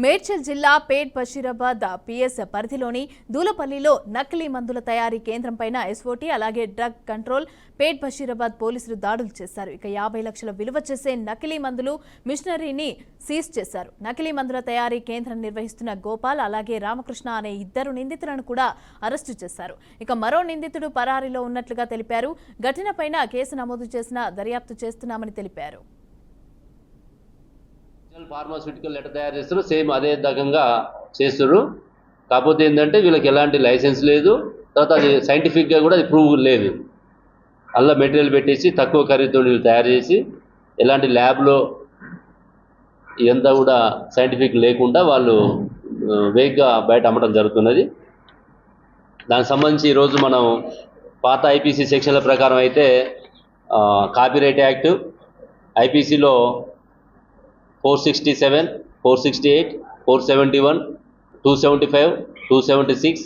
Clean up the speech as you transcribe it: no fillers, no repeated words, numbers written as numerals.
మేడ్చల్ జిల్లా పేట్ బషీరాబాద్ పిఎస్ పరిధిలోని దూలపల్లిలో నకిలీ మందుల తయారీ కేంద్రంపైన ఎస్ఓటీ అలాగే డ్రగ్ కంట్రోల్ పేట్ బషీరాబాద్ పోలీసులు దాడులు చేశారు. ఇక 50 లక్షల విలువ చేసే నకిలీ మందులు మిషనరీని సీజ్ చేశారు. నకిలీ మందుల తయారీ కేంద్రం నిర్వహిస్తున్న గోపాల్ అలాగే రామకృష్ణ అనే 2 నిందితులను కూడా అరెస్టు చేశారు. ఇక మరో నిందితుడు పరారీలో ఉన్నట్లుగా తెలిపారు. ఘటనపైన కేసు నమోదు చేసిన దర్యాప్తు చేస్తున్నామని తెలిపారు. ఫార్మాస్యూటికల్ ఎట్లా తయారు చేస్తారు సేమ్ అదే రకంగా చేస్తారు. కాకపోతే ఏంటంటే వీళ్ళకి ఎలాంటి లైసెన్స్ లేదు, తర్వాత అది సైంటిఫిక్గా కూడా అది ప్రూవ్ లేదు. అలా మెటీరియల్ పెట్టేసి తక్కువ ఖరీదుతో వీళ్ళు తయారు చేసి ఎలాంటి ల్యాబ్లో ఇదంతా కూడా సైంటిఫిక్ లేకుండా వాళ్ళు వేగ్గా బయట అమ్మడం జరుగుతున్నది. దానికి సంబంధించి ఈరోజు మనం పాత ఐపీసీ సెక్షన్ల ప్రకారం అయితే కాపీరైట్ యాక్ట్ ఐపీసీలో 467, 468, 471, 275, 276